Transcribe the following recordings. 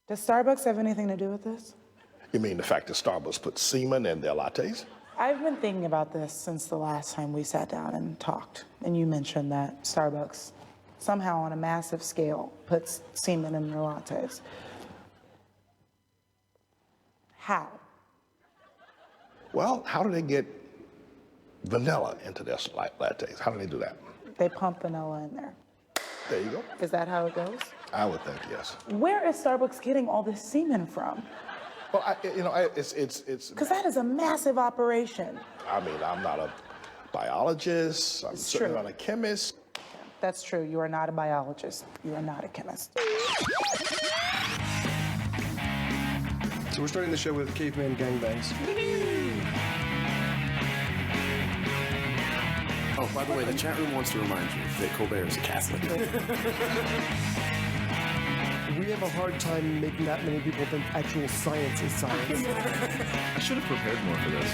Does Starbucks have anything to do with this? You mean the fact that Starbucks put semen in their lattes? I've been thinking about this since the last time we sat down and talked, and you mentioned that Starbucks somehow on a massive scale puts semen in their lattes. How? Well, how do they get vanilla into their lattes? How do they do that? They pump vanilla in there. There you go. Is that how it goes? I would think yes. Where is Starbucks getting all this semen from? Well, it's. Because that is a massive operation. I mean, I'm not a biologist. I'm certainly true. not a chemist. That's true. You are not a biologist. You are not a chemist. So we're starting the show with caveman gangbangs. Oh, by the way, the chat room wants to remind you that Colbert is a Catholic. We have a hard time making that many people think actual science is science. I should have prepared more for this.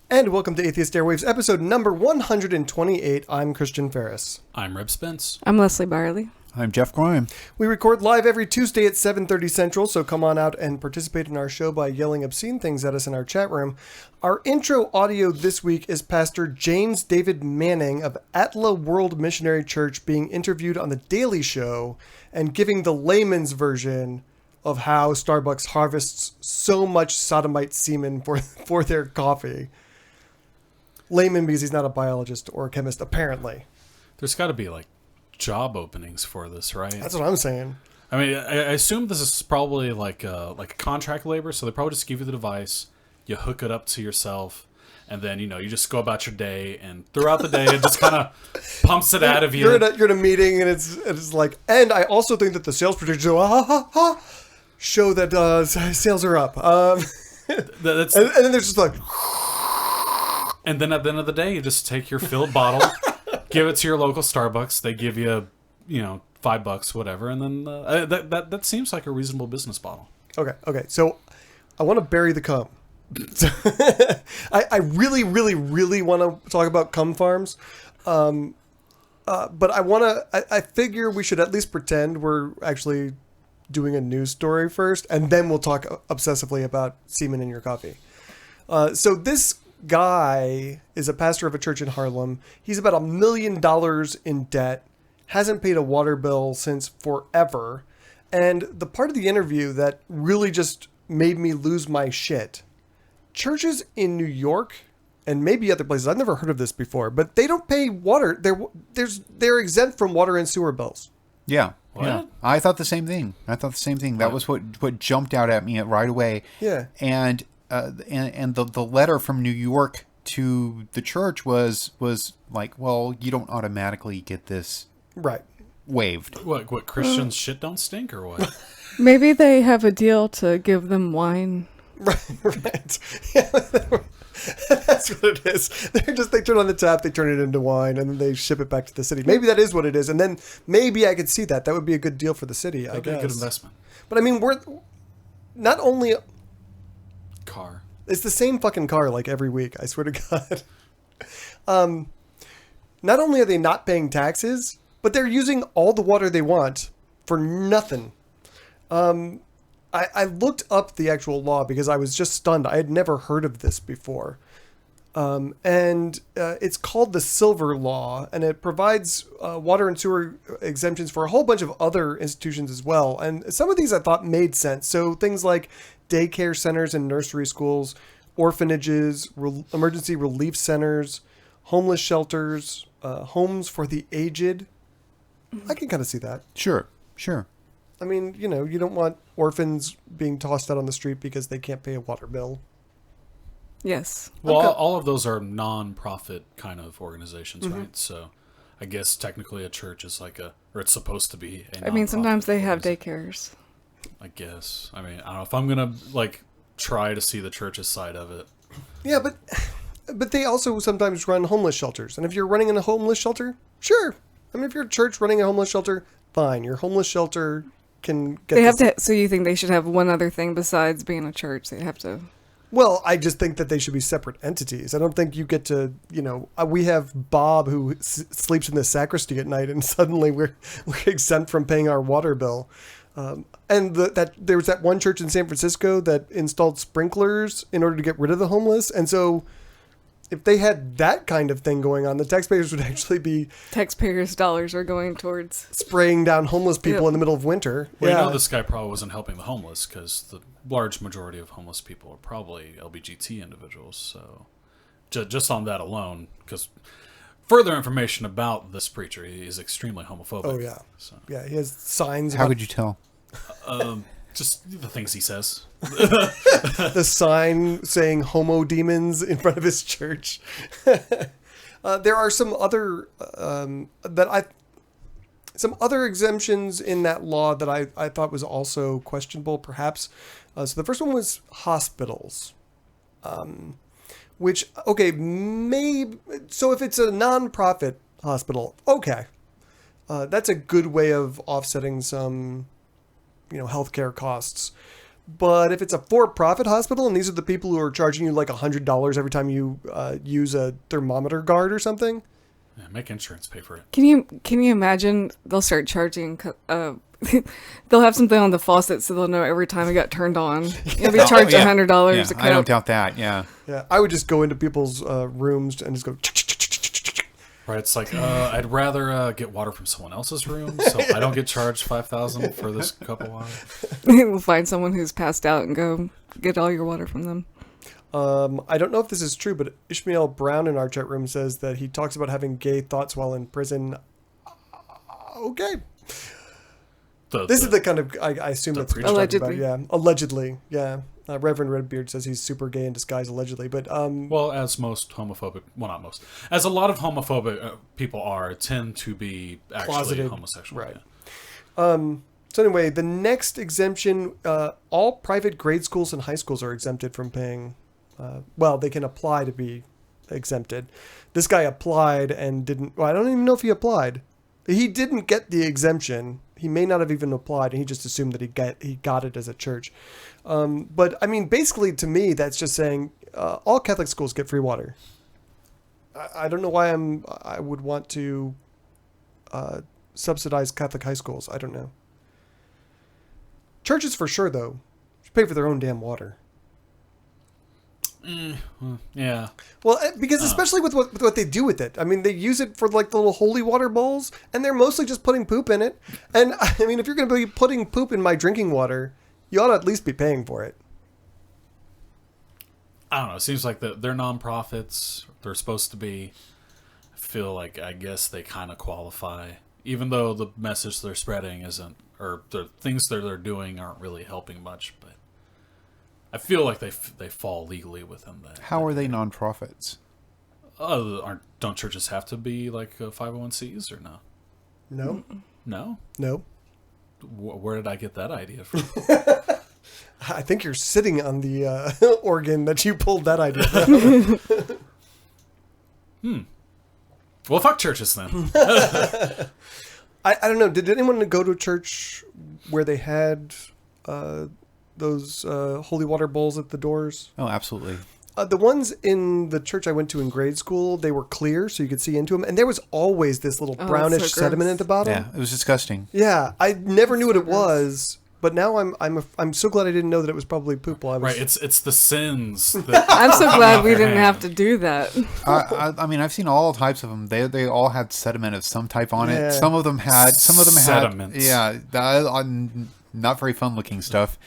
And welcome to Atheist Airwaves, episode number 128. I'm Christian Ferris. I'm Reb Spence. I'm Leslie Barley. I'm Jeff Grime. We record live every Tuesday at 7:30 Central, so come on out and participate in our show by yelling obscene things at us in our chat room. Our intro audio this week is Pastor James David Manning of Atla World Missionary Church being interviewed on The Daily Show and giving the layman's version of how Starbucks harvests so much sodomite semen for their coffee. Layman because he's not a biologist or a chemist, apparently. There's got to be like job openings for this, right? That's what I'm saying. I mean, I assume this is probably like a contract labor, so they probably just give you the device, you hook it up to yourself, and then you just go about your day, and throughout the day it just kind of pumps it out of you. You're in a meeting, and it's like, and I also think that the sales projections show that sales are up. And then there's just like, and then at the end of the day, you just take your filled bottle, give it to your local Starbucks. They give you, $5, whatever, and then that seems like a reasonable business model. Okay. So I want to bury the cum. I really, really, really want to talk about cum farms. But I figure we should at least pretend we're actually doing a news story first, and then we'll talk obsessively about semen in your coffee. So this guy is a pastor of a church in Harlem. He's about $1 million in debt, hasn't paid a water bill since forever. And the part of the interview that really just made me lose my shit, churches in New York and maybe other places, I've never heard of this before, but they don't pay water. They're exempt from water and sewer bills. Yeah. What? Yeah. I thought the same thing. That was what jumped out at me right away. Yeah. And the letter from New York to the church was like, well, you don't automatically get this Right. waived. What Christians shit don't stink or what? Maybe they have a deal to give them wine. Right. Yeah, that's what it is. They turn on the tap, they turn it into wine, and then they ship it back to the city. Maybe that is what it is, and then maybe I could see that. That would be a good deal for the city, I guess. That'd be a good investment. But I mean, we're not only Car. it's the same fucking car like every week. I swear to God. Not only are they not paying taxes, but they're using all the water they want for nothing. I looked up the actual law because I was just stunned. I had never heard of this before. And it's called the Silver Law, and it provides water and sewer exemptions for a whole bunch of other institutions as well. And some of these I thought made sense. So things like daycare centers and nursery schools, orphanages, emergency relief centers, homeless shelters, homes for the aged. I can kind of see that. Sure. I mean, you don't want orphans being tossed out on the street because they can't pay a water bill. Yes. Well, all of those are non-profit kind of organizations, right? So I guess technically a church is or it's supposed to be a I mean, sometimes they have organization. daycares. I guess. I mean, I don't know if I'm going to try to see the church's side of it. Yeah, but they also sometimes run homeless shelters. And if you're running in a homeless shelter, sure. I mean, if you're a church running a homeless shelter, fine. Your homeless shelter can get... They have to... So you think they should have one other thing besides being a church? They have to... Well, I just think that they should be separate entities. I don't think you get to, we have Bob who sleeps in the sacristy at night and suddenly we're exempt from paying our water bill. And that there was that one church in San Francisco that installed sprinklers in order to get rid of the homeless. And so if they had that kind of thing going on, the taxpayers would actually be Taxpayers' dollars are going towards. spraying down homeless people Yep. in the middle of winter. Well, you know this guy probably wasn't helping the homeless because the large majority of homeless people are probably LBGT individuals. So just on that alone, because further information about this preacher, he is extremely homophobic. Oh, yeah. So, Yeah, he has signs. How about could you tell? just the things he says. the sign saying "homo demons" in front of his church. There are some other some other exemptions in that law that I thought was also questionable, perhaps. So the first one was hospitals, which maybe so if it's a non-profit hospital, okay, that's a good way of offsetting some healthcare costs. But if it's a for-profit hospital, and these are the people who are charging you like $100 every time you use a thermometer guard or something, Yeah, make insurance pay for it. Can you imagine? They'll start charging. They'll have something on the faucet so they'll know every time it got turned on. You'll be charged Yeah. $100 Yeah, a cup. I don't doubt that. Yeah. yeah, I would just go into people's rooms and just go. Right, it's like I'd rather get water from someone else's room, so I don't get charged $5,000 for this cup of water. We'll find someone who's passed out and go get all your water from them. I don't know if this is true, but Ishmael Brown in our chat room says that he talks about having gay thoughts while in prison. Okay. This is the kind of, I assume that's what he's talking about. Allegedly. Yeah, allegedly. Yeah. Reverend Redbeard says he's super gay in disguise, allegedly. But well, as most homophobic, well, not most, as a lot of homophobic people tend to be actually Closeted. homosexual. Right. Yeah. So anyway, the next exemption, all private grade schools and high schools are exempted from paying. Well, they can apply to be exempted. This guy applied and didn't. Well, I don't even know if he applied. He didn't get the exemption. He may not have even applied, and he just assumed that he got it as a church. But I mean, basically, to me, that's just saying all Catholic schools get free water. I don't know why I would want to subsidize Catholic high schools. I don't know. Churches for sure, though, should pay for their own damn water. Yeah. Well, because especially with what they do with it. I mean, they use it for like the little holy water bowls, and they're mostly just putting poop in it. And I mean, if you're going to be putting poop in my drinking water, you ought to at least be paying for it. I don't know. It seems like they're nonprofits. They're supposed to be. I feel like I guess they kind of qualify, even though the message they're spreading isn't, or the things that they're doing aren't really helping much. But I feel like they fall legally within that. How are they nonprofits? Don't churches have to be like 501(c)s or no? No, No. no. Where did I get that idea from? I think you're sitting on the organ that you pulled that idea from. Well, fuck churches then. I don't know. Did anyone go to a church where they had those holy water bowls at the doors? Oh, absolutely. The ones in the church I went to in grade school, they were clear, so you could see into them. And there was always this little brownish that's so sediment gross. at the bottom. Yeah, it was disgusting. Yeah, I never knew what it was, but now I'm so glad I didn't know that it was probably poop while I was. Right, it's the sins. That I'm so glad we your didn't hand. have to do that. I mean, I've seen all types of them. They all had sediment of some type on Yeah. it. Some of them had. Sediments. Yeah, not very fun looking stuff.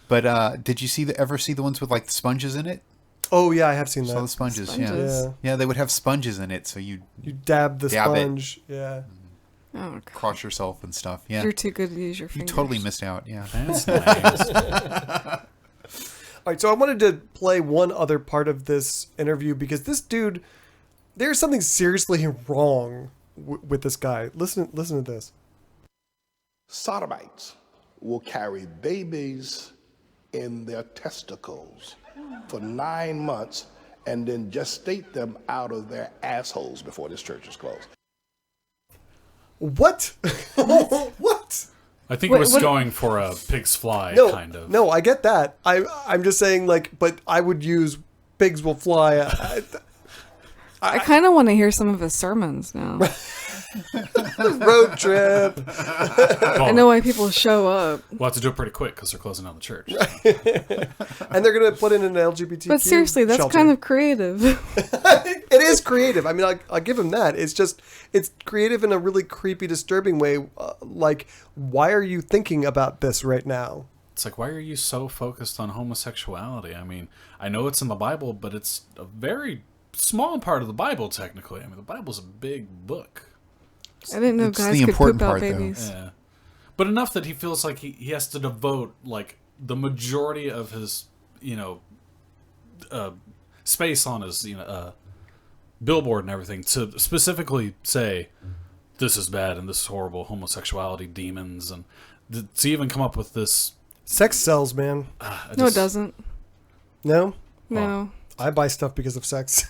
But did you ever see the ones with like the sponges in it? Oh yeah, I have seen Saw the that. sponges. Sponges. Yeah. Yeah, they would have sponges in it, so you You dab the Dab it. sponge. Yeah. Oh, God. cross yourself and stuff. Yeah, You're too good to use your you fingers. totally missed out. Yeah. That's nice. All right, so I wanted to play one other part of this interview because this dude, there's something seriously wrong with this guy. Listen to this. Sodomites will carry babies in their testicles for 9 months and then gestate them out of their assholes before this church is closed. What? What? I think Wait, it was what- going for a pig's fly, No, kind of. no, I get that. I'm just saying, like, but I would use pigs will fly. I kind of want to hear some of his sermons now. Road trip. I know why people show up. We'll have to do it pretty quick because they're closing down the church. And they're going to put in an LGBTQ But seriously, that's shelter. kind of creative. It is creative. I mean, I'll give him that. It's creative in a really creepy, disturbing way. Like, why are you thinking about this right now? It's like, why are you so focused on homosexuality? I mean, I know it's in the Bible, but it's a very small part of the Bible, technically. I mean, the Bible's a big book. I didn't know It's guys the could important poop out part, though. babies. Yeah. But enough that he feels like he has to devote, like, the majority of his, space on his, billboard and everything to specifically say, this is bad and this is horrible, homosexuality, demons, and to even come up with this. Sex sells, man. No, it doesn't. No? No. I buy stuff because of sex.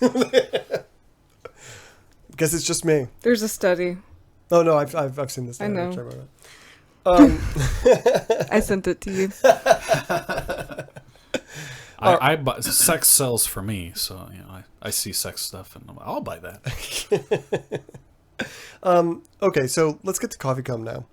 Because it's just me. There's a study. Oh, no, I've seen this. I know. Sorry about that. I sent it to you. I buy, sex sells for me, so I see sex stuff and I'll buy that. Okay, so let's get to Coffee Cum now.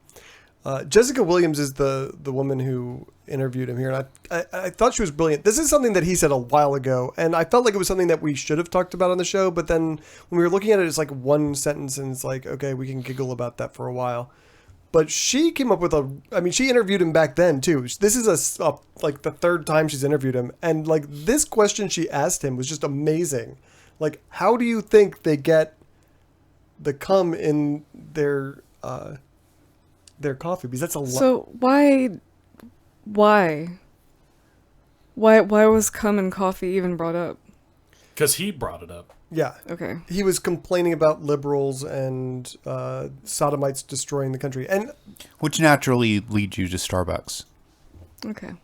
Jessica Williams is the woman who interviewed him here, and I thought she was brilliant. This is something that he said a while ago, and I felt like it was something that we should have talked about on the show, but then when we were looking at it, it's like one sentence, and it's like, okay, we can giggle about that for a while. But she came up with she interviewed him back then, too. This is like the third time she's interviewed him, and like this question she asked him was just amazing. Like, how do you think they get the cum in their coffee? Because that's a lot. So why was cum and coffee even brought up? Because he brought it up. Yeah. Okay. He was complaining about liberals and sodomites destroying the country. And Which naturally leads you to Starbucks. Okay.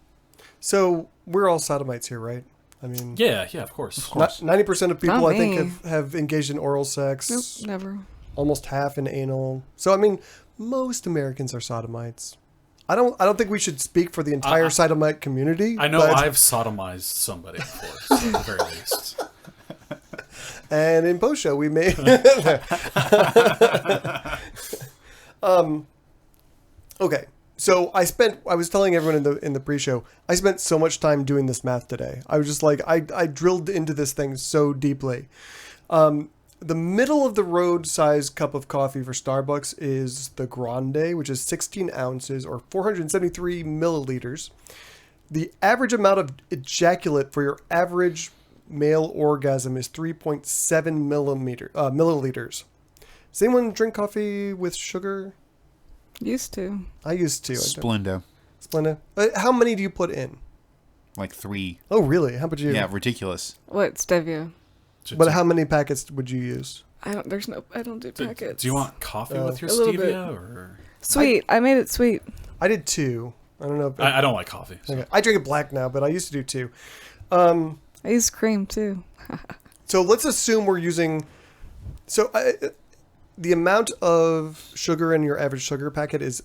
so we're all sodomites here, right? I mean, Yeah, of course. 90% of people, Not I think, me. have engaged in oral sex. Nope, never. Almost half in anal. So, I mean, most Americans are sodomites. I don't think we should speak for the entire sodomite community. I know but- I've sodomized somebody before, so at the very least. And in post show, we may. Okay, so I was telling everyone in the pre-show, I spent so much time doing this math today. I was just like, I drilled into this thing so deeply. The middle of the road size cup of coffee for Starbucks is the Grande, which is 16 ounces or 473 milliliters. The average amount of ejaculate for your average male orgasm is 3.7 milliliters. Does anyone drink coffee with sugar? Used to. I used to. Splenda. Splenda. How many do you put in? Like 3. Oh, really? How about you? Yeah, ridiculous. What, stevia? But how many packets would you use? I don't do packets. Do you want coffee with your A little bit. stevia? Or Sweet. I made it sweet. I did 2. I don't know. If I don't like coffee. So. Okay. I drink it black now, but I used to do 2. I use cream too. So let's assume we're using. So the amount of sugar in your average sugar packet is.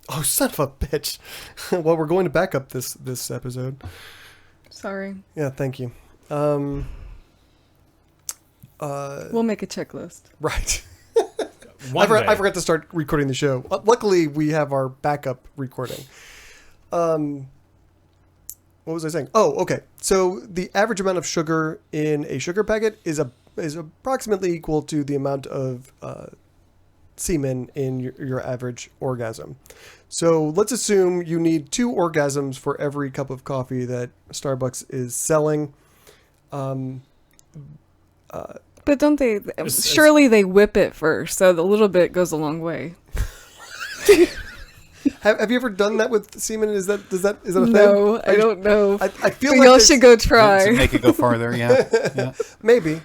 Oh, son of a bitch! Well, we're going to back up this episode. Sorry. Yeah, thank you. We'll make a checklist. Right. One day. I forgot to start recording the show. Luckily, we have our backup recording. What was I saying? Oh, okay. So the average amount of sugar in a sugar packet is approximately equal to the amount of semen in your average orgasm. So let's assume you need 2 orgasms for every cup of coffee that Starbucks is selling. But don't they? Surely they whip it first, so the little bit goes a long way. Have you ever done that with semen? Is that a thing? No, I don't know. I feel But like y'all it's- should go To try. make it go farther, yeah. Maybe.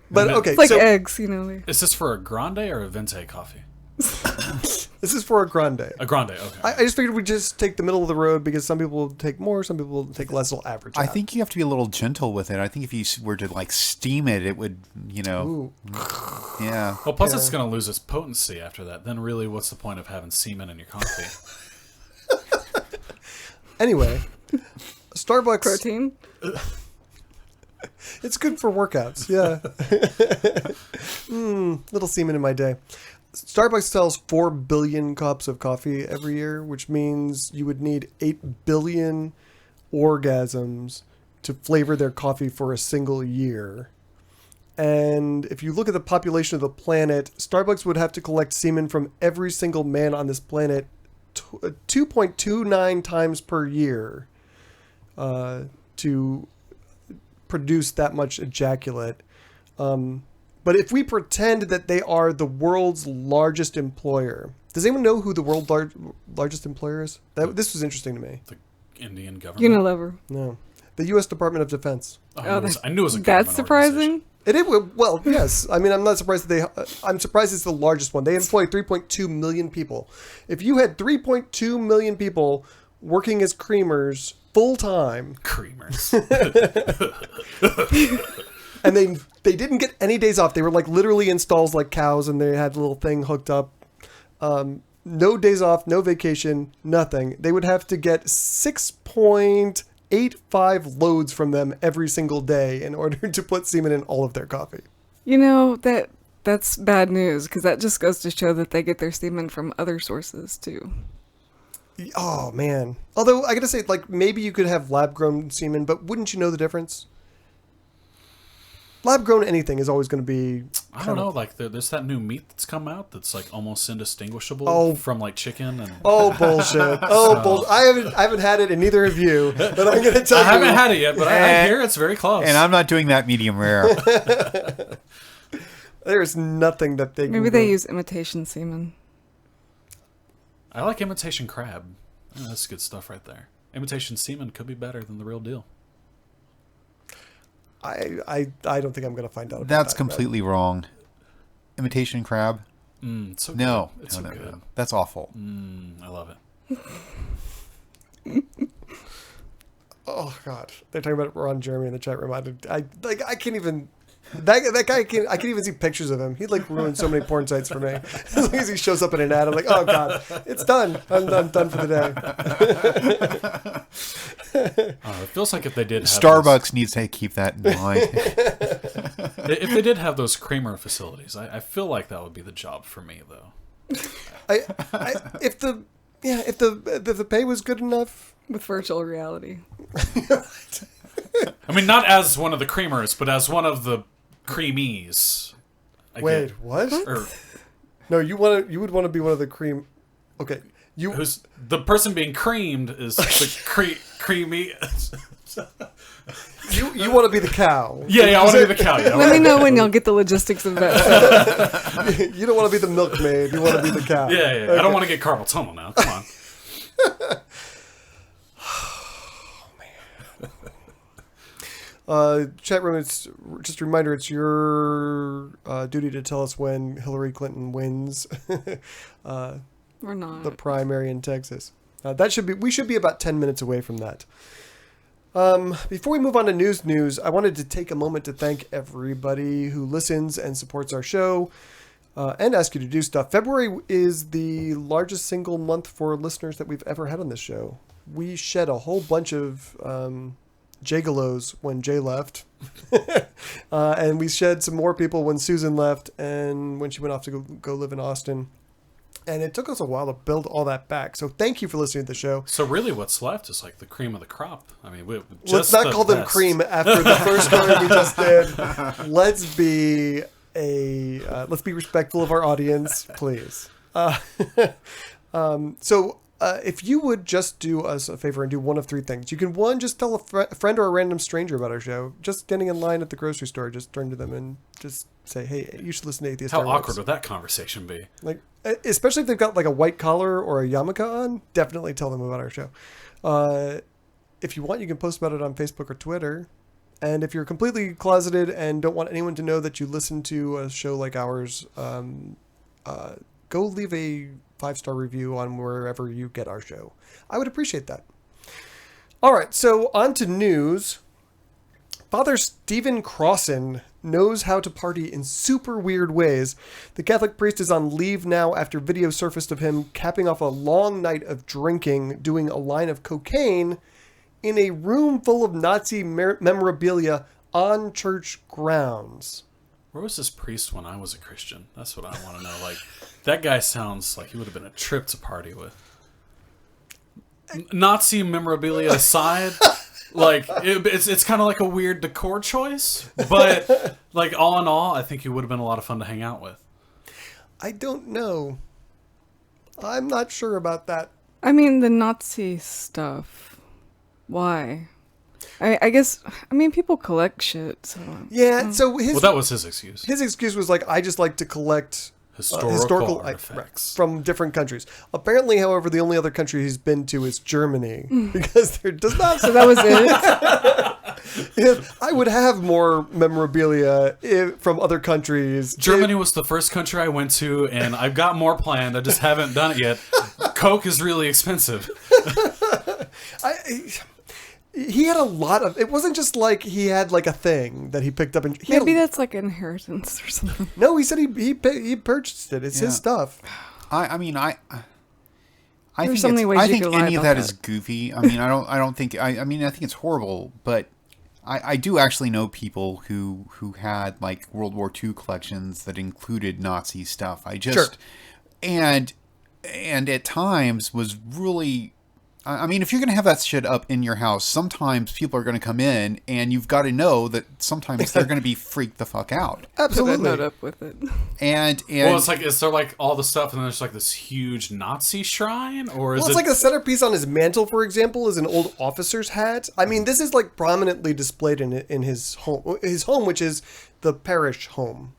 But okay, It's like so eggs, you know. Like, Is this for a grande or a venti coffee? this is for a grande. A grande, okay. I just figured we'd just take the middle of the road because some people will take more, some people will take less. It'll average I out. think you have to be a little gentle with it. I think if you were to like steam it, it would, Ooh. yeah. Well, plus it's going to lose its potency after that. Then really, what's the point of having semen in your coffee? Anyway, Starbucks. protein. It's good for workouts. Yeah. Little semen in my day. Starbucks sells 4 billion cups of coffee every year, which means you would need 8 billion orgasms to flavor their coffee for a single year. And if you look at the population of the planet, Starbucks would have to collect semen from every single man on this planet 2.29 times per year to produce that much ejaculate. But if we pretend that they are the world's largest employer, does anyone know who the world's largest employer is? This was interesting to me. The Indian government. Unilever. No. The U.S. Department of Defense. Oh, I knew it was a government That's surprising. Well, yes. I mean, I'm not surprised I'm surprised it's the largest one. They employ 3.2 million people. If you had 3.2 million people working as creamers full time, Creamers. and they didn't get any days off. They were like literally in stalls like cows, and they had a little thing hooked up. No days off, no vacation, nothing. They would have to get 6.85 loads from them every single day in order to put semen in all of their coffee. You know, that's bad news, because that just goes to show that they get their semen from other sources too. Oh man. Although I gotta say, like, maybe you could have lab grown semen, but wouldn't you know the difference? Lab grown anything is always going to be. I don't know. Like there's that new meat that's come out that's like almost indistinguishable from like chicken and. Oh bullshit! Oh bullshit! I haven't had it, and neither have you. But I'm going to tell you. I haven't had it yet, but I hear it's very close. And I'm not doing that medium rare. There's nothing that they. Maybe they use imitation semen. I like imitation crab. Oh, that's good stuff right there. Imitation semen could be better than the real deal. I don't think I'm going to find out. That's completely wrong. Imitation crab? It's so No. good. It's so good. No. That's awful. I love Oh it. God, they're talking about Ron Jeremy in the chat room. I can't even. That guy can't. I can't even see pictures of him. He like ruined so many porn sites for me. As long as he shows up in an ad, I'm like, oh God, it's done. I'm done for the day. It feels like if they did have Starbucks needs to keep that in mind. if they did have those creamer facilities, I feel like that would be the job for me though. If the pay was good enough. With virtual reality. I mean, not as one of the creamers, but as one of the creamies. Wait, what? Or, No, you would want to be one of the cream. Okay, who's the person being creamed is the creamy. You want to be the cow. Yeah, I want to be the cow. Yeah, Let me know when you'll get the logistics of that. You don't want to be the milkmaid. You want to be the cow. Yeah. Okay. I don't want to get carpal tunnel now. Come on. Chat room, it's just a reminder, it's your duty to tell us when Hillary Clinton wins Or not. the primary in Texas. We should be about 10 minutes away from that. Before we move on to news, I wanted to take a moment to thank everybody who listens and supports our show, and ask you to do stuff. February is the largest single month for listeners that we've ever had on this show. We shed a whole bunch of Jagalos when Jay left. And we shed some more people when Susan left and when she went off to go live in Austin. And it took us a while to build all that back. So thank you for listening to the show. So really what's left is like the cream of the crop. I mean, let's not call them cream after the first story we just did. Let's be respectful of our audience, please. If you would just do us a favor and do one of three things. You can, one, just tell a friend or a random stranger about our show. Just getting in line at the grocery store, just turn to them and just say, hey, you should listen to Atheist Airwaves. How awkward would that conversation be? Like, especially if they've got like a white collar or a yarmulke on, definitely tell them about our show. If you want, you can post about it on Facebook or Twitter. And if you're completely closeted and don't want anyone to know that you listen to a show like ours, go leave a 5-star review on wherever you get our show. I would appreciate that. All right, so on to news. Father Stephen Crossan knows how to party in super weird ways. The Catholic priest is on leave now after video surfaced of him capping off a long night of drinking, doing a line of cocaine in a room full of Nazi memorabilia on church grounds. Where was this priest when I was a Christian? That's what I want to know. Like, that guy sounds like he would have been a trip to party with. Nazi memorabilia aside, like it's kind of like a weird decor choice, but like all in all, I think he would have been a lot of fun to hang out with. I don't know. I'm not sure about that. I mean, the Nazi stuff. Why? I guess, people collect shit, so... Yeah, so Well, that was his excuse. his excuse was like, I just like to collect Historical right, artifacts. from different countries. Apparently, however, the only other country he's been to is Germany, because there does not... So that was it? I would have more memorabilia from other countries. Germany was the first country I went to, and I've got more planned. I just haven't done it yet. Coke is really expensive. He had a lot of... It wasn't just like he had like a thing that he picked up. And Maybe that's like inheritance or something. No, he said he purchased it. It's his stuff. I think so many ways I you think could lie any of about that is goofy. I mean, I don't think. I think it's horrible, but I do actually know people who had like World War II collections that included Nazi stuff. Sure. And at times was really. I mean, if you're going to have that shit up in your house, sometimes people are going to come in, and you've got to know that sometimes they're going to be freaked the fuck out. Put a Absolutely. note up with it. And Well, it's like, is there like all the stuff, and then there's like this huge Nazi shrine, or is Well, it's like a centerpiece on his mantle, for example, is an old officer's hat. I mean, this is like prominently displayed in his home, which is the parish home.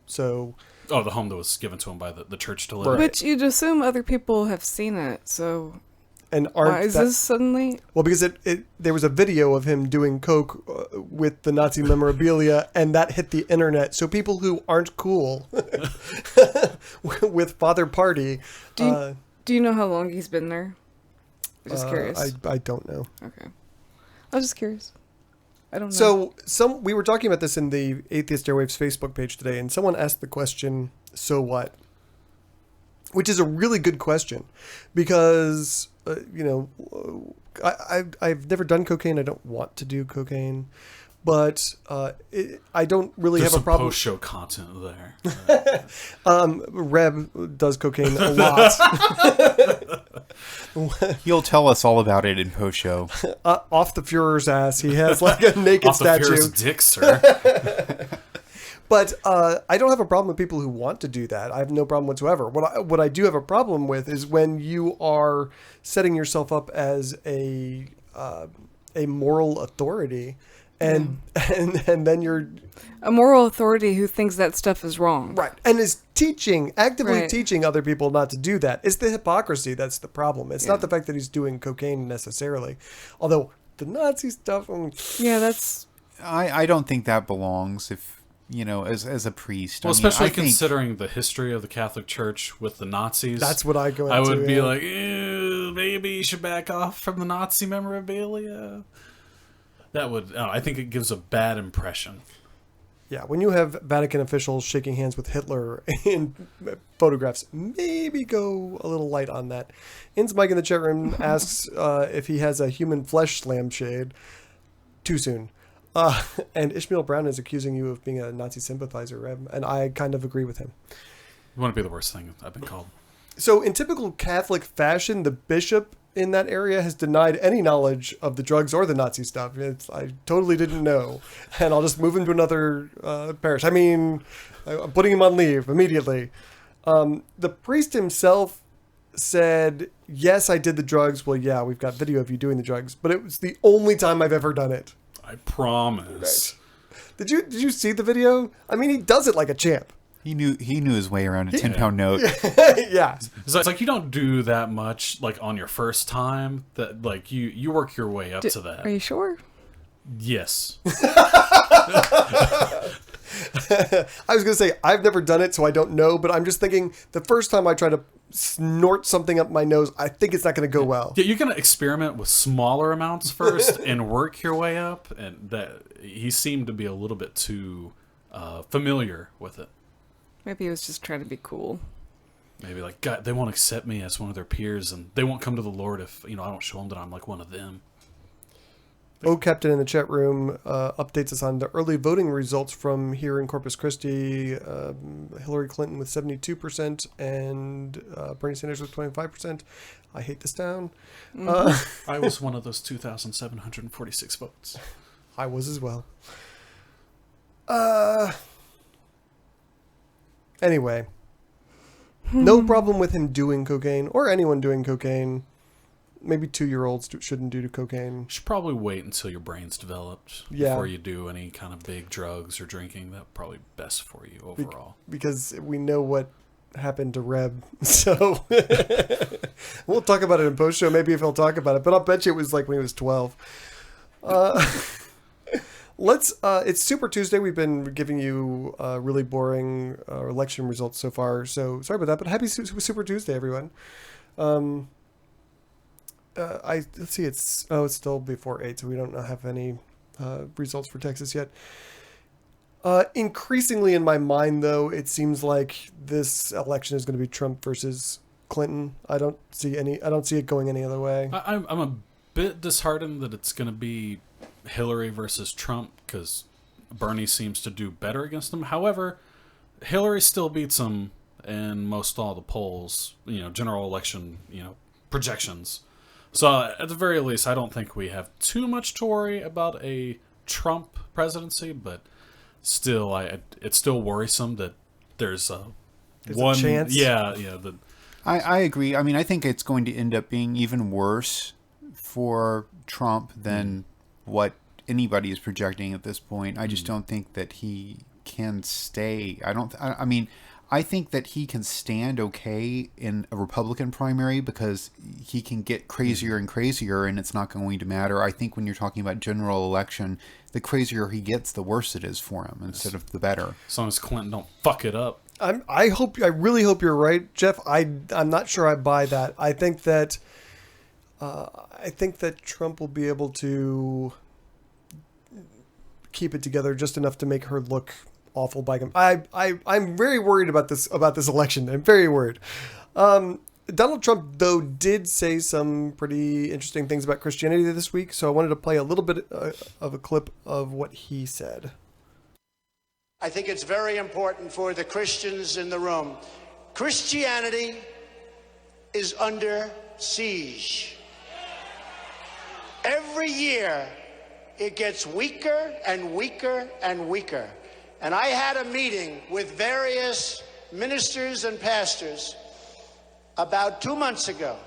So, the home that was given to him by the church to live in? Which you'd assume other people have seen it, so... and Why is this suddenly... Well, because there was a video of him doing coke with the Nazi memorabilia, and that hit the internet. So people who aren't cool with Father Party... Do you know how long he's been there? I'm just curious. I don't know. Okay. I was just curious. I don't know. So we were talking about this in the Atheist Airwaves Facebook page today, and someone asked the question, so what? Which is a really good question, because, I've never done cocaine. I don't want to do cocaine, but I don't really There's have a some problem. post-show content there. Reb does cocaine a lot. he'll tell us all about it in post show. Off the Fuhrer's ass. He has like a naked Off the statue. Fuhrer's dick, sir. But I don't have a problem with people who want to do that. I have no problem whatsoever. What I do have a problem with is when you are setting yourself up as a moral authority, and then you're A moral authority who thinks that stuff is wrong. right and is actively Right. teaching other people not to do that. It's the hypocrisy that's the problem. It's not the fact that he's doing cocaine necessarily, although the Nazi stuff. Yeah, that's... I don't think that belongs as a priest. Well, I mean, especially I think- considering the history of the Catholic Church with the Nazis. That's what I go I into, would be yeah. like, ew, maybe you should back off from the Nazi memorabilia. That would, I think it gives a bad impression. Yeah, when you have Vatican officials shaking hands with Hitler in photographs, maybe go a little light on that. In's Mike in the chat room asks if he has a human flesh lampshade. Too soon. And Ishmael Brown is accusing you of being a Nazi sympathizer, Reb, and I kind of agree with him. It wouldn't be the worst thing I've been called. So in typical Catholic fashion, the bishop in that area has denied any knowledge of the drugs or the Nazi stuff. I totally didn't know. And I'll just move him to another parish. I mean, I'm putting him on leave immediately. The priest himself said, yes, I did the drugs. Well, yeah, we've got video of you doing the drugs. But it was the only time I've ever done it. I promise. Did you see the video? I mean, he does it like a champ. He knew his way around a 10-pound note. Yeah. It's like you don't do that much like on your first time. That like you work your way up to that. Are you sure? Yes. I was going to say, I've never done it, so I don't know, but I'm just thinking the first time I try to snort something up my nose, I think it's not going to go well. Yeah, you're gonna experiment with smaller amounts first and work your way up. And that he seemed to be a little bit too familiar with it. Maybe he was just trying to be cool. Maybe like, God, they won't accept me as one of their peers, and they won't come to the Lord if I don't show them that I'm like one of them. Captain in the chat room updates us on the early voting results from here in Corpus Christi. Hillary Clinton with 72% and Bernie Sanders with 25%. I hate this town. I was one of those 2,746 votes. I was as well. Anyway, no problem with him doing cocaine or anyone doing cocaine. Maybe 2-year-olds shouldn't do cocaine. You should probably wait until your brain's developed before you do any kind of big drugs or drinking. That's probably best for you overall. Because we know what happened to Reb. So we'll talk about it in post-show. Maybe if he'll talk about it. But I'll bet you it was like when he was 12. It's Super Tuesday. We've been giving you really boring election results so far. So sorry about that. But happy Super Tuesday, everyone. Let's see. It's still before 8, so we don't have any results for Texas yet. Increasingly in my mind, though, it seems like this election is going to be Trump versus Clinton. I don't see it going any other way. I'm a bit disheartened that it's going to be Hillary versus Trump because Bernie seems to do better against him. However, Hillary still beats him in most all the polls. General election, projections. So at the very least, I don't think we have too much to worry about a Trump presidency, but still, it's still worrisome that there's a chance. Yeah. I agree. I mean, I think it's going to end up being even worse for Trump than what anybody is projecting at this point. I just don't think that he can stay. I think that he can stand okay in a Republican primary because he can get crazier and crazier and it's not going to matter. I think when you're talking about general election, the crazier he gets, the worse it is for him instead of the better. As long as Clinton don't fuck it up. I really hope you're right, Jeff. I'm not sure I buy that. I think that Trump will be able to keep it together just enough to make her look awful by him. I'm very worried about this election. I'm very worried. Donald Trump, though, did say some pretty interesting things about Christianity this week, so I wanted to play a little bit of a clip of what he said. I think it's very important for the Christians in the room. Christianity is under siege. Every year, it gets weaker and weaker and weaker. And I had a meeting with various ministers and pastors about 2 months ago,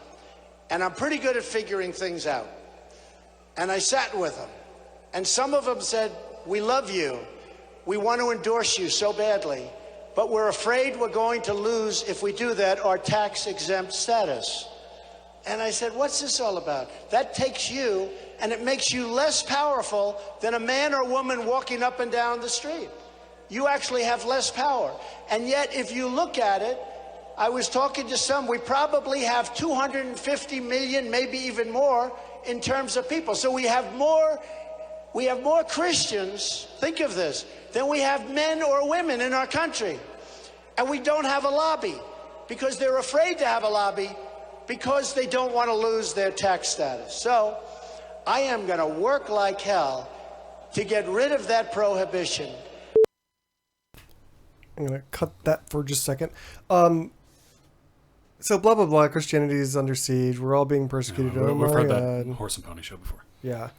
and I'm pretty good at figuring things out. And I sat with them, and some of them said, "We love you. We want to endorse you so badly, but we're afraid we're going to lose, if we do that, our tax-exempt status." And I said, "What's this all about?" That takes you, and it makes you less powerful than a man or woman walking up and down the street. You actually have less power. And yet, if you look at it, I was talking to some, we probably have 250 million, maybe even more, in terms of people. So we have more Christians, think of this, than we have men or women in our country. And we don't have a lobby because they're afraid to have a lobby because they don't want to lose their tax status. So I am going to work like hell to get rid of that prohibition. I'm going to cut that for just a second. So blah, blah, blah, Christianity is under siege. We're all being persecuted. We've heard that horse and pony show before. Yeah.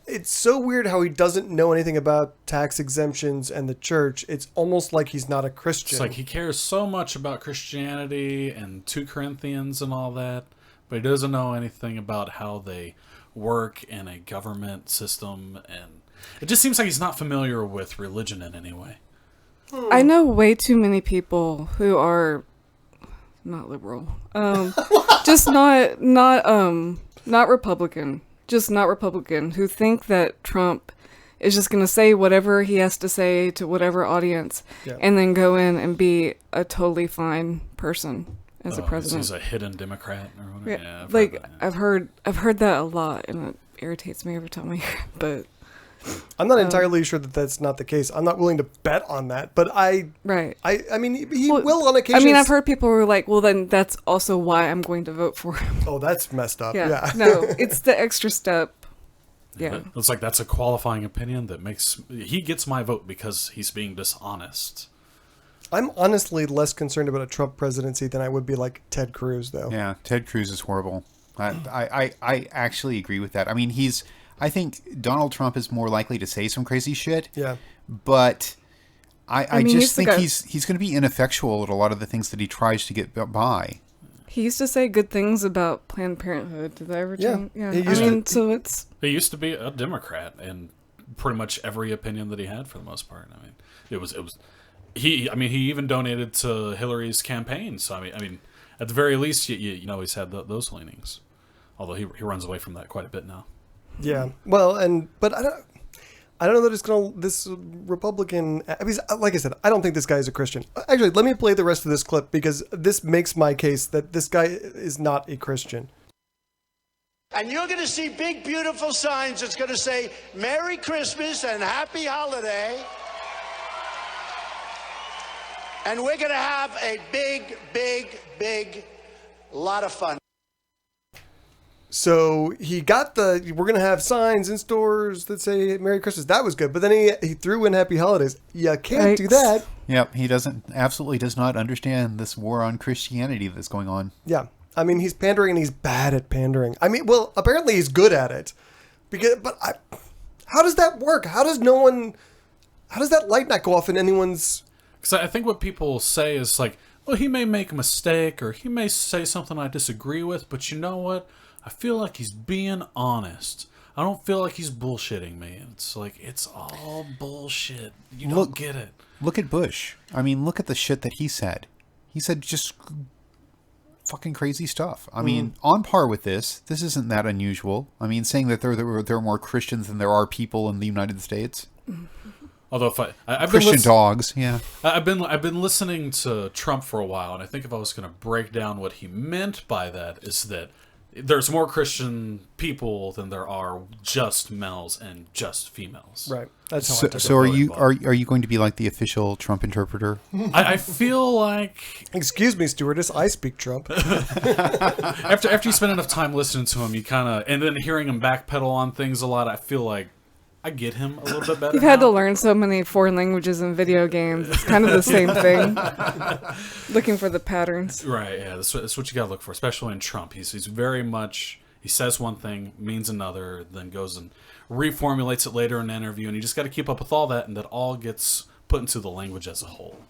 It's so weird how he doesn't know anything about tax exemptions and the church. It's almost like he's not a Christian. It's like he cares so much about Christianity and 2 Corinthians and all that, but he doesn't know anything about how they work in a government system. And it just seems like he's not familiar with religion in any way. I know way too many people who are not liberal, just not Republican, just not Republican, who think that Trump is just going to say whatever he has to say to whatever audience, and then go in and be a totally fine person as a president. He's a hidden Democrat or whatever. Yeah, I've heard that a lot, and it irritates me every time I hear it, but. I'm not entirely sure that that's not the case. I'm not willing to bet on that, but I mean, he will on occasion. I mean, I've heard people who are like, well, then that's also why I'm going to vote for him. Oh, that's messed up. Yeah. No, it's the extra step Yeah. It's like that's a qualifying opinion that makes he gets my vote because he's being dishonest. I'm honestly less concerned about a Trump presidency than I would be like Ted Cruz, though. Yeah, Ted Cruz is horrible. I actually agree with that. I mean, I think Donald Trump is more likely to say some crazy shit. Yeah. But I mean, just think like he's going to be ineffectual at a lot of the things that he tries to get by. He used to say good things about Planned Parenthood. Did that ever change? Yeah. He I used mean, to- so it's He used to be a Democrat, and pretty much every opinion that he had, for the most part. I mean, it was he. I mean, he even donated to Hillary's campaign. So I mean, at the very least, you know, he's had those leanings. Although he runs away from that quite a bit now. Yeah. Well, but I don't know that it's gonna. This Republican. I mean, like I said, I don't think this guy is a Christian. Actually, let me play the rest of this clip because this makes my case that this guy is not a Christian. And you're going to see big, beautiful signs that's going to say, Merry Christmas and Happy Holiday. And we're going to have a big lot of fun. So he got we're going to have signs in stores that say Merry Christmas. That was good. But then he threw in Happy Holidays. You can't do that. Yep, he absolutely does not understand this war on Christianity that's going on. Yeah. I mean, he's pandering and he's bad at pandering. I mean, well, apparently he's good at it. How does that work? How does that light not go off in anyone's... Because I think what people say is like, well, he may make a mistake or he may say something I disagree with, but you know what? I feel like he's being honest. I don't feel like he's bullshitting me. It's like, it's all bullshit. You don't get it. Look at Bush. I mean, look at the shit that he said. He said just fucking crazy stuff. I mean, on par with this. This isn't that unusual. I mean, saying that there are more Christians than there are people in the United States. Although if I've Christian been dogs, yeah. I've been listening to Trump for a while, and I think if I was going to break down what he meant by that is that there's more Christian people than there are just males and just females. Right. That's how I took it. So are you going to be like the official Trump interpreter? I feel like Excuse me, stewardess. I speak Trump. after you spend enough time listening to him, you kind of, and then hearing him backpedal on things a lot, I feel like I get him a little bit better. you've had to now. learn so many foreign languages in video games. It's kind of the same thing. Looking for the patterns. Right, yeah, that's what you gotta look for, especially in Trump. He's very much, he says one thing, means another, then goes and reformulates it later in an interview, and you just gotta keep up with all that, and that all gets put into the language as a whole.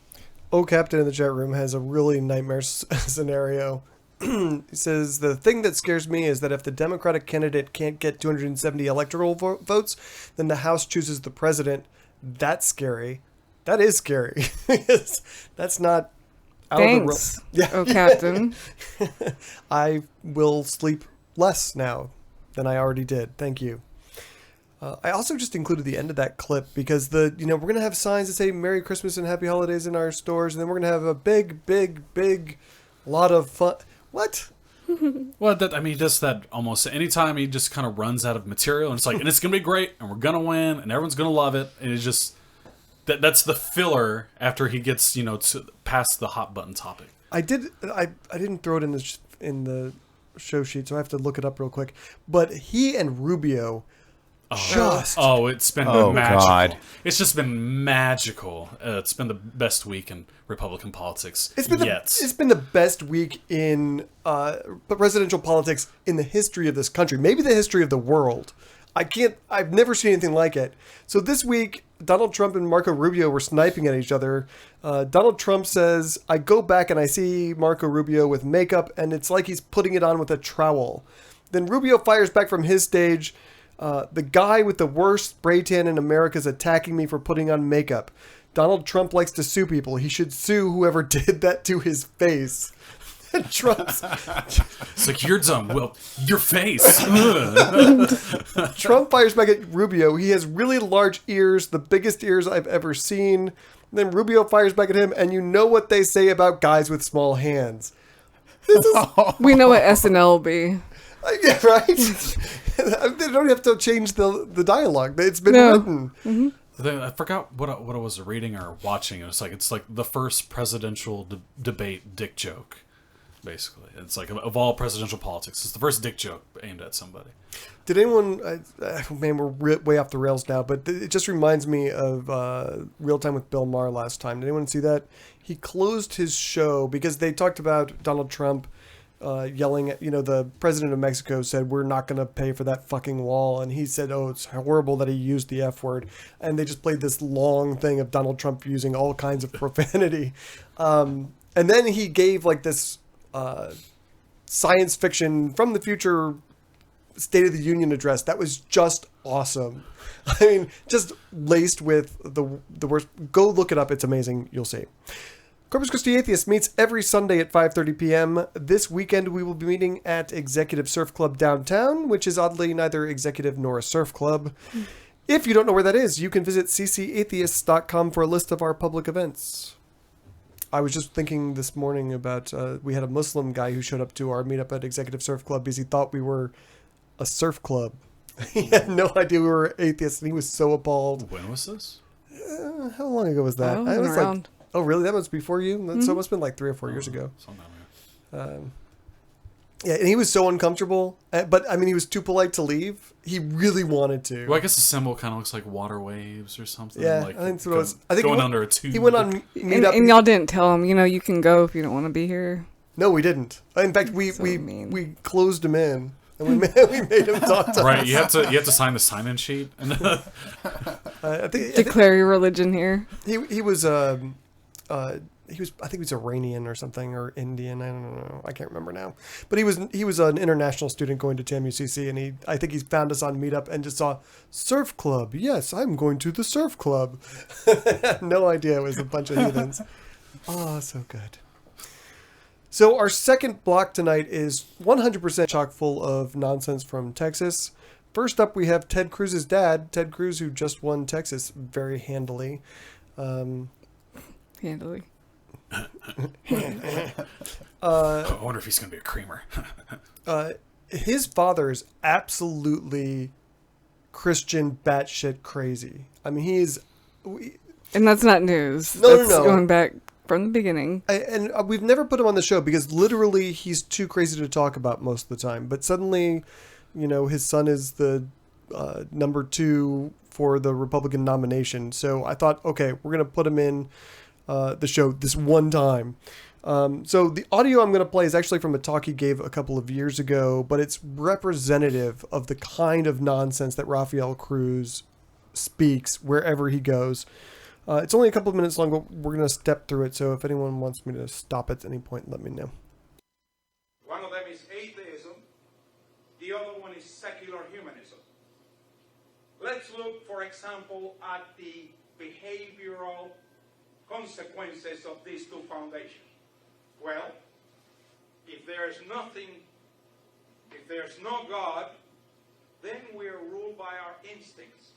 Captain in the chat room has a really nightmare scenario. He says, the thing that scares me is that if the Democratic candidate can't get 270 electoral votes, then the House chooses the president. That's scary. That is scary. That's not out Thanks, of the realm. Captain. I will sleep less now than I already did. Thank you. I also just included the end of that clip because we're going to have signs that say Merry Christmas and Happy Holidays in our stores, and then we're going to have a big lot of fun. What? Well, he does that almost anytime he just kind of runs out of material, and it's like, and it's going to be great, and we're going to win, and everyone's going to love it, and it's just, that's the filler after he gets, to past the hot button topic. I didn't throw it in the show sheet, so I have to look it up real quick. But he and Rubio it's been magical. God. It's just been magical. It's been the best week in Republican politics It's been the best week in presidential politics in the history of this country, maybe the history of the world. I've never seen anything like it. So this week, Donald Trump and Marco Rubio were sniping at each other. Donald Trump says, I go back and I see Marco Rubio with makeup, and it's like he's putting it on with a trowel. Then Rubio fires back from his stage, the guy with the worst spray tan in America is attacking me for putting on makeup. Donald Trump likes to sue people. He should sue whoever did that to his face. Trump's It's like, you're dumb. Well, your face. Trump fires back at Rubio. He has really large ears, the biggest ears I've ever seen. Then Rubio fires back at him, and you know what they say about guys with small hands. We know what SNL will be. Yeah, right? They don't have to change the dialogue. It's been written. Mm-hmm. I forgot what I was reading or watching. It's like the first presidential debate dick joke. basically. It's like of all presidential politics, it's the first dick joke aimed at somebody. Did anyone? Man, we're way off the rails now, but it just reminds me of Real Time with Bill Maher last time. Did anyone see that? He closed his show because they talked about Donald Trump yelling at, the president of Mexico said, "We're not going to pay for that fucking wall." And he said, "Oh, it's horrible that he used the F word." And they just played this long thing of Donald Trump using all kinds of profanity. And then he gave like this science fiction from the future State of the Union address that was just awesome. I mean, just laced with the worst. Go look it up. It's amazing. You'll see. Corpus Christi Atheist meets every Sunday at 5:30 p.m. This weekend we will be meeting at Executive Surf Club downtown, which is oddly neither executive nor a surf club. If you don't know where that is, you can visit ccatheists.com for a list of our public events. I was just thinking this morning about we had a Muslim guy who showed up to our meetup at Executive Surf Club because he thought we were a surf club. He had no idea we were atheists, and he was so appalled. When was this? How long ago was that? I was around. Oh, really? That was before you? So it must have been like 3 or 4 years ago. Yeah, and he was so uncomfortable. But, I mean, he was too polite to leave. He really wanted to. Well, I guess the symbol kind of looks like water waves or something. Yeah, like I think that's what it was. I think going under a tube. He went on meetup. And y'all didn't tell him, you can go if you don't want to be here. No, we didn't. In fact, we closed him in. And we made him talk to us. Right, you have to sign the sign-in sheet. I think Declare your religion here. He was I think he was Iranian or something, or Indian. I don't know. I can't remember now. But he was an international student going to TAMUCC, and I think he found us on Meetup and just saw Surf Club. Yes, I'm going to the Surf Club. No idea it was a bunch of heathens. Oh, so good. So our second block tonight is 100% chock full of nonsense from Texas. First up, we have Ted Cruz's dad, Ted Cruz, who just won Texas very handily. Handily. I wonder if he's going to be a creamer. His father is absolutely Christian batshit crazy. I mean, he is... And that's not news. No, that's no. Going back from the beginning. And we've never put him on the show because literally he's too crazy to talk about most of the time. But suddenly, his son is the number 2 for the Republican nomination. So I thought, okay, we're going to put him in the show this one time. So the audio I'm going to play is actually from a talk he gave a couple of years ago, but it's representative of the kind of nonsense that Rafael Cruz speaks wherever he goes. It's only a couple of minutes long, but we're going to step through it. So if anyone wants me to stop at any point, let me know. One of them is atheism. The other one is secular humanism. Let's look, for example, at the behavioral consequences of these two foundations. Well, if there's no God, then we're ruled by our instincts.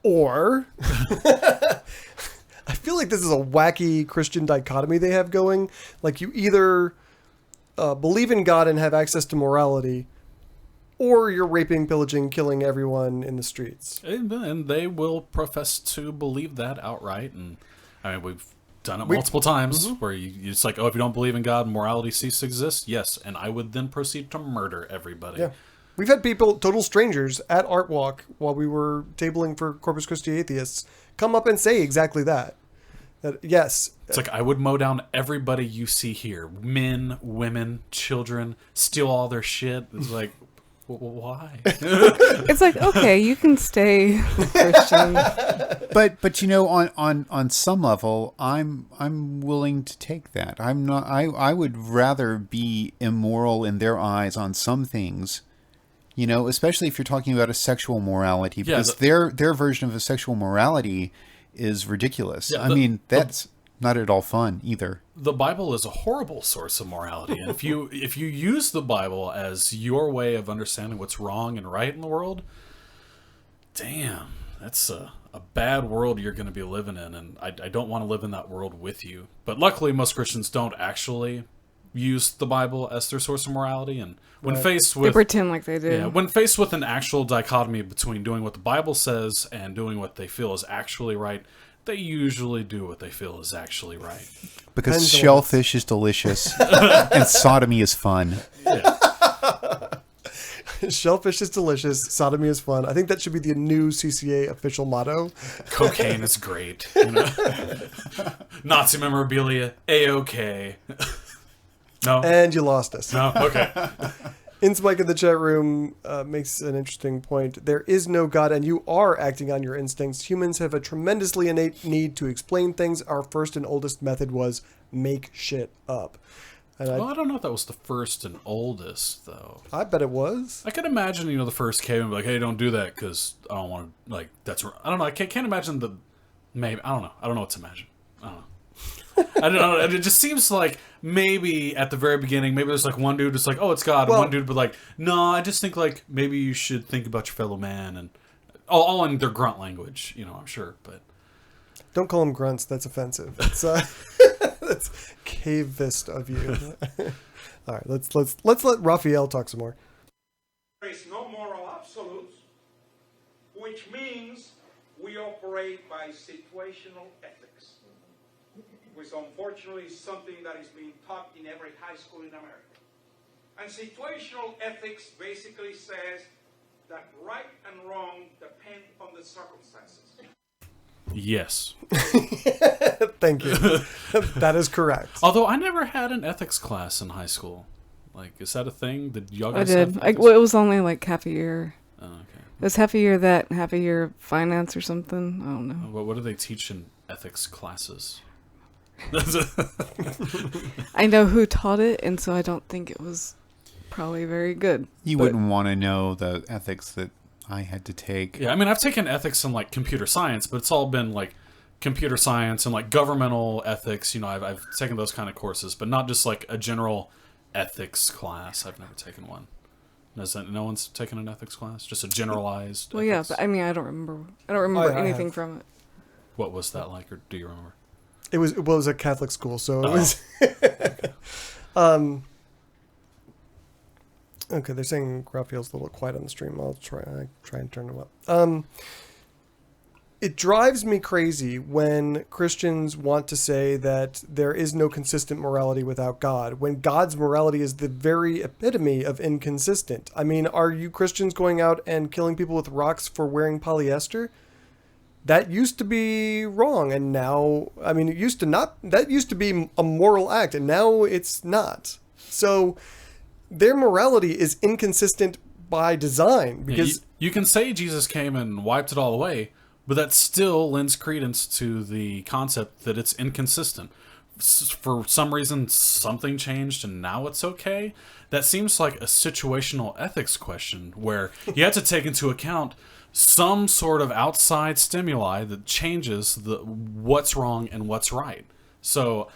Or, I feel like this is a wacky Christian dichotomy they have going. Like you either believe in God and have access to morality, or you're raping, pillaging, killing everyone in the streets. And they will profess to believe that outright. And I mean, we've done it multiple times where it's like, oh, if you don't believe in God, morality ceases to exist. Yes. And I would then proceed to murder everybody. Yeah. We've had people, total strangers, at Art Walk while we were tabling for Corpus Christi Atheists, come up and say exactly that. That yes. It's like, I would mow down everybody you see here. Men, women, children, steal all their shit. It's like, why? It's like, okay, you can stay Christian. But on some level, I'm willing to take that. I'm not. I would rather be immoral in their eyes on some things. Especially if you're talking about a sexual morality, because their version of a sexual morality is ridiculous. Yeah, that's not at all fun either. The Bible is a horrible source of morality, and if you use the Bible as your way of understanding what's wrong and right in the world, damn, that's a bad world you're going to be living in, and I don't want to live in that world with you. But luckily, most Christians don't actually use the Bible as their source of morality, and when faced with... They pretend like they do. Yeah, when faced with an actual dichotomy between doing what the Bible says and doing what they feel is actually right, they usually do what they feel is actually right. Because Depends on shellfish is delicious and sodomy is fun. Shellfish is delicious. Sodomy is fun. I think that should be the new CCA official motto. Cocaine is great. You know? Nazi memorabilia, A-OK. No? And you lost us. No? Okay. Inspike in the chat room makes an interesting point. There is no God, and you are acting on your instincts. Humans have a tremendously innate need to explain things. Our first and oldest method was make shit up. And Well, I don't know if that was the first and oldest, though. I bet it was. I could imagine, the first cave and be like, hey, don't do that because I don't want to, that's, I don't know. I can't imagine maybe, I don't know. I don't know what to imagine. I don't know. I don't know. It just seems like maybe at the very beginning, maybe there's one dude that's like, oh, it's God. And one dude but no, I just think maybe you should think about your fellow man and all in their grunt language, I'm sure. But Don't call them grunts. That's offensive. That's cavist of you. All right, let's let Raphael talk some more. There is no moral absolutes, which means we operate by situational ethics, which unfortunately is something that is being taught in every high school in America. And situational ethics basically says that right and wrong depend on the circumstances. yes. Thank you. That is correct. Although I never had an ethics class in high school. Is that a thing? Did y'all I guys did. have Well, it was only half a year. Oh, okay. It was half a year that, half a year finance or something. I don't know. What do they teach in ethics classes? I know who taught it, and so I don't think it was probably very good. You wouldn't want to know the ethics that I had to take. Yeah, I mean, I've taken ethics in computer science, but it's all been computer science and governmental ethics. I've taken those kind of courses, but not just a general ethics class. I've never taken one. No one's taken an ethics class? Just a generalized Well, ethics? yeah, but I mean, I don't remember I anything have. from it. What was that like, or do you remember? It was a Catholic school, so it was. Okay, they're saying Raphael's a little quiet on the stream. I'll try and turn him up. It drives me crazy when Christians want to say that there is no consistent morality without God, when God's morality is the very epitome of inconsistent. I mean, are you Christians going out and killing people with rocks for wearing polyester? That used to be wrong, and now, I mean, that used to be a moral act, and now it's not. So their morality is inconsistent by design, because you can say Jesus came and wiped it all away, but that still lends credence to the concept that it's inconsistent. For some reason, something changed and now it's okay. That seems like a situational ethics question where you have to take into account some sort of outside stimuli that changes what's wrong and what's right. So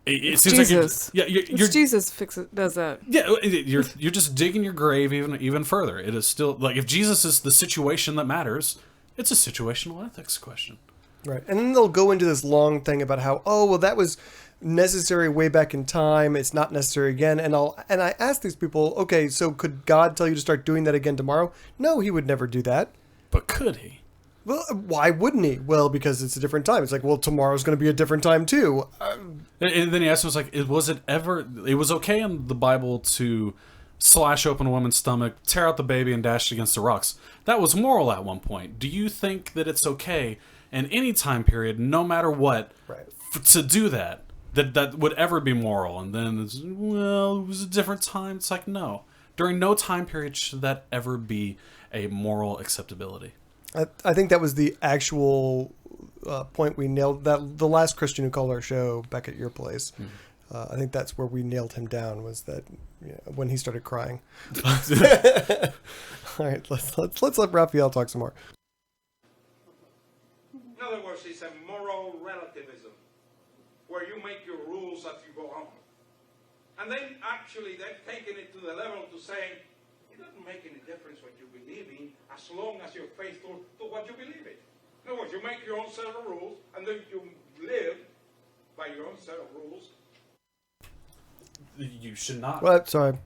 it seems Jesus. like Jesus does that. Yeah, you're just digging your grave even further. It is still if Jesus is the situation that matters, it's a situational ethics question. right. And then they'll go into this long thing about how, that was necessary way back in time. It's not necessary again. And I ask these people, okay, so could God tell you to start doing that again tomorrow? No, he would never do that. But could he? Well, why wouldn't he? Well, because it's a different time. It's tomorrow's going to be a different time too. And then he asked him, it was okay in the Bible to slash open a woman's stomach, tear out the baby, and dash it against the rocks. That was moral at one point. Do you think that it's okay in any time period, no matter what, Right. to do that would ever be moral? And then it was a different time. It's no. During no time period should that ever be a moral acceptability. I think that was the actual point we nailed. That the last Christian who called our show back at your place. I think that's where we nailed him down. Was that when he started crying? All right, let's let Raphael talk some more. In other words, it's a moral relativism, where you make your rules as you go on. And then actually they've taken it to the level to saying, it doesn't make any difference what you believe in as long as you're faithful to what you believe in. In other words, you make your own set of rules and then you live by your own set of rules. You should not. What? Sorry.